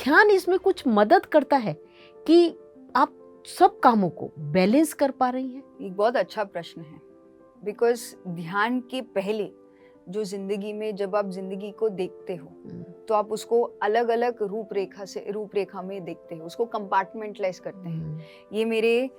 ध्यान इसमें कुछ मदद करता है कि आप सब कामों को बैलेंस कर पा रही हैं? एक बहुत अच्छा प्रश्न है, बिकॉज ध्यान के पहले जो जिंदगी में जब आप जिंदगी को देखते हो तो आप उसको अलग अलग रूपरेखा में देखते हो, उसको कंपार्टमेंटलाइज करते हैं। ये मेरे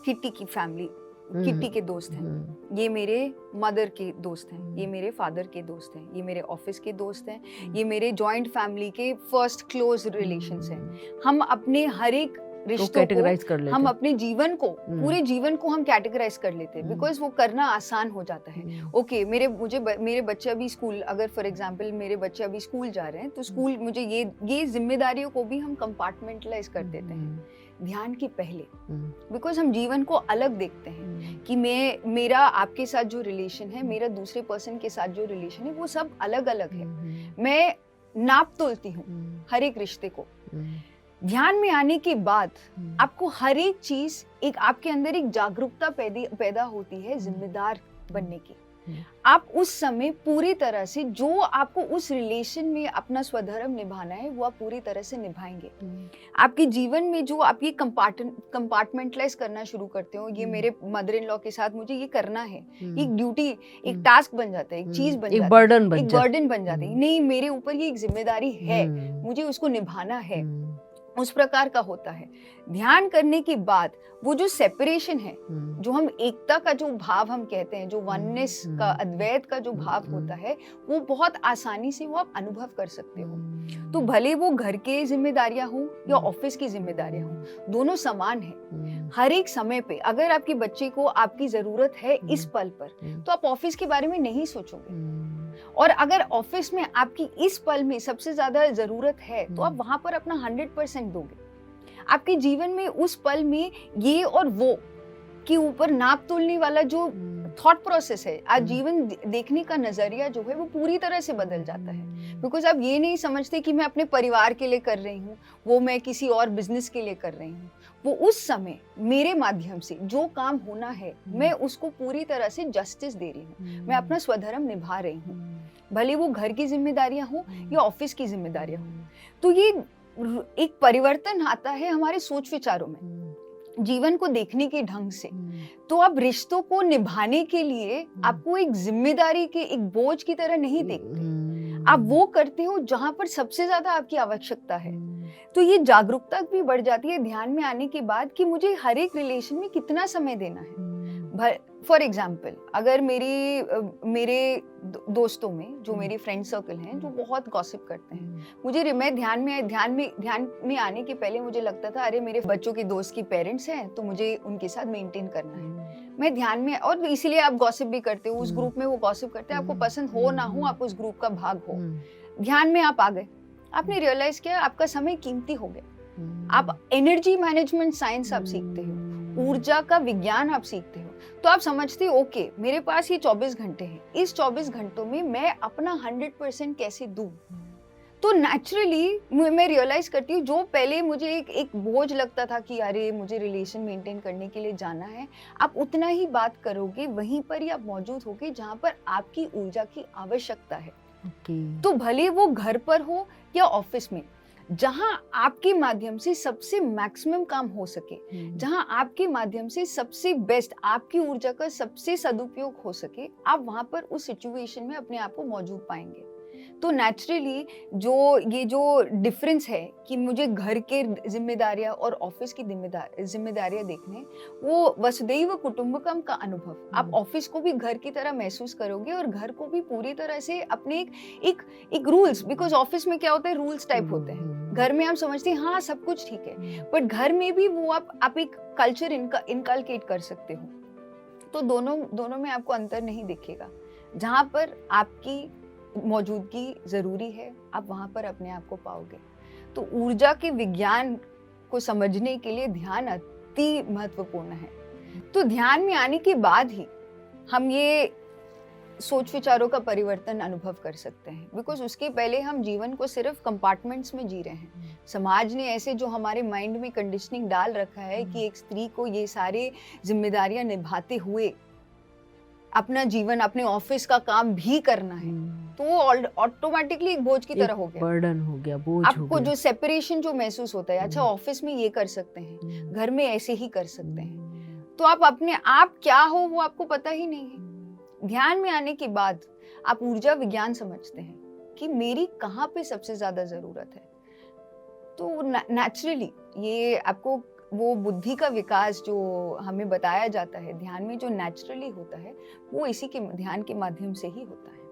किट्टी की फैमिली, किट्टी के दोस्त हैं, ये मेरे मदर के दोस्त हैं, ये मेरे फादर के दोस्त हैं, ये मेरे ऑफिस के दोस्त हैं, ये मेरे जॉइंट फैमिली के फर्स्ट क्लोज रिलेशंस हैं। हम अपने हर एक रिश्तों कैटेगराइज कर को, लेते हम हैं। अपने जीवन को, पूरे जीवन को हम कैटेगराइज कर लेते हैं, बिकॉज वो करना आसान हो जाता है। ओके, मेरे बच्चे अभी स्कूल, अगर फॉर एग्जांपल मेरे बच्चे अभी स्कूल जा रहे हैं तो स्कूल मुझे ये जिम्मेदारियों को भी हम कंपार्टमेंटलाइज कर देते हैं ध्यान के पहले, बिकॉज हम जीवन को अलग देखते हैं कि मेरा आपके साथ जो रिलेशन है, मेरा दूसरे पर्सन के साथ जो रिलेशन है, वो सब अलग अलग है। मैं नाप तोलती हूँ हर एक रिश्ते को। ध्यान में आने के बाद आपको हर एक चीज, एक आपके अंदर एक जागरूकता पैदा होती है जिम्मेदार बनने की। आप उस समय पूरी तरह से जो आपको उस रिलेशन में अपना स्वधर्म निभाना है वो आप पूरी तरह से निभाएंगे। आपके जीवन में जो आप ये कंपार्टमेंटलाइज करना शुरू करते हो, ये मेरे मदर इन लॉ के साथ मुझे ये करना है, एक ड्यूटी, एक टास्क बन जाता है, एक चीज बन जाती है, एक बर्डन बन जाती है। नहीं, मेरे ऊपर ये एक जिम्मेदारी है, मुझे उसको निभाना है, उस प्रकार का होता है। ध्यान करने के बाद वो जो सेपरेशन है, जो हम एकता का जो भाव हम कहते हैं, जो वननेस का, अद्वैत का जो भाव होता है, वो बहुत आसानी से वो आप अनुभव कर सकते हो। तो भले वो घर के जिम्मेदारियां हो या ऑफिस की जिम्मेदारियां हो, दोनों समान है। हर एक समय पे अगर आपके बच्चे को आपकी जरूरत है इस पल पर, तो आप ऑफिस के बारे में नहीं सोचोगे। और अगर ऑफिस में आपकी इस पल में सबसे ज्यादा जरूरत है तो आप वहां पर अपना 100% दोगे। आपके जीवन में उस पल में ये और वो के ऊपर नाप तोलने वाला जो थॉट प्रोसेस है, आज जीवन देखने का नजरिया जो है वो पूरी तरह से बदल जाता है। बिकॉज आप ये नहीं समझते कि मैं अपने परिवार के लिए कर रही हूँ, वो मैं किसी और बिजनेस के लिए कर रही हूँ। वो उस समय मेरे माध्यम से जो काम होना है, मैं उसको पूरी तरह से जस्टिस दे रही हूँ, मैं अपना स्वधर्म निभा रही हूँ, भले वो घर की जिम्मेदारियां हो या ऑफिस की जिम्मेदारियां हो। तो ये एक परिवर्तन आता है हमारे सोच विचारों में, जीवन को देखने के ढंग से। तो अब रिश्तों को निभाने के लिए आपको एक जिम्मेदारी के, एक बोझ की तरह नहीं देखते, आप वो करते हो जहां पर सबसे ज्यादा आपकी आवश्यकता है। तो ये जागरूकता भी बढ़ जाती है ध्यान में आने के बाद कि मुझे हर एक रिलेशन में कितना समय देना है। फॉर एग्जाम्पल, अगर मेरे दोस्तों में, जो मेरी फ्रेंड सर्कल हैं, जो बहुत गॉसिप करते हैं, मुझे मैं ध्यान में आने के पहले मुझे लगता था अरे मेरे बच्चों के दोस्त की पेरेंट्स हैं तो मुझे उनके साथ मेंटेन करना है। मैं ध्यान में, और इसीलिए आप गॉसिप भी करते हो, उस ग्रुप में वो गॉसिप करते हैं, आपको पसंद हो ना हो, आप उस ग्रुप का भाग हो। ध्यान में आप आ गए, आपने रियलाइज किया आपका समय कीमती हो गया। आप एनर्जी मैनेजमेंट साइंस आप सीखते हो, ऊर्जा का विज्ञान आप सीखते हो। तो आप समझते हो ओके, मेरे पास ये 24 घंटे हैं, इस 24 घंटों में मैं अपना 100% कैसे दूं। तो नेचुरली मैं रियलाइज करती हूँ, जो पहले मुझे एक बोझ लगता था कि अरे मुझे रिलेशन मेंटेन करने के लिए जाना है, आप उतना ही बात करोगे, वहीं पर ही आप मौजूद होगे जहाँ पर आपकी ऊर्जा की आवश्यकता है। तो भले वो घर पर हो या ऑफिस में, जहां आपके माध्यम से सबसे मैक्सिमम काम हो सके, जहां आपके माध्यम से सबसे बेस्ट आपकी ऊर्जा का सबसे सदुपयोग हो सके, आप वहां पर उस सिचुएशन में अपने आप को मौजूद पाएंगे। तो नेचुरली ये जो डिफरेंस है कि मुझे घर के जिम्मेदारियां और ऑफिस की जिम्मेदारियां देखने, वो वसुदैव कुटुंबकम का अनुभव, आप ऑफिस को भी घर की तरह महसूस करोगे और घर को भी पूरी तरह से अपने एक रूल्स, बिकॉज ऑफिस में क्या होता है, रूल्स टाइप होते हैं, घर में आप समझते हैं हाँ सब कुछ ठीक है, बट घर में भी वो आप एक कल्चर इनकलकेट कर सकते हो। तो दोनों में आपको अंतर नहीं दिखेगा। जहां पर आपकी मौजूदगी जरूरी है, आप वहां पर अपने आप को पाओगे। तो ऊर्जा के विज्ञान को समझने के लिए ध्यान अति महत्वपूर्ण है। तो ध्यान में आने के बाद ही हम ये सोच विचारों का परिवर्तन अनुभव कर सकते हैं, बिकॉज उसके पहले हम जीवन को सिर्फ कंपार्टमेंट्स में जी रहे हैं। समाज ने ऐसे जो हमारे माइंड में कंडीशनिंग डाल रखा है कि एक स्त्री को ये सारे जिम्मेदारियां निभाते हुए अपना जीवन, अपने ऑफिस का काम भी करना है, तो वो ऑटोमेटिकली एक बोझ की तरह हो गया, बर्डन हो गया, बोझ हो आपको गया। जो सेपरेशन जो महसूस होता है, अच्छा ऑफिस में ये कर सकते हैं, हम्म, घर में ऐसे ही कर सकते हैं, तो आप अपने आप क्या हो वो आपको पता ही नहीं है। ध्यान में आने के बाद आप ऊर्जा विज्ञान समझते हैं कि मेरी कहाँ पे सबसे ज्यादा जरूरत है। तो नेचुरली ये आपको वो बुद्धि का विकास जो हमें बताया जाता है ध्यान में, जो नेचुरली होता है, वो इसी के ध्यान के माध्यम से ही होता है।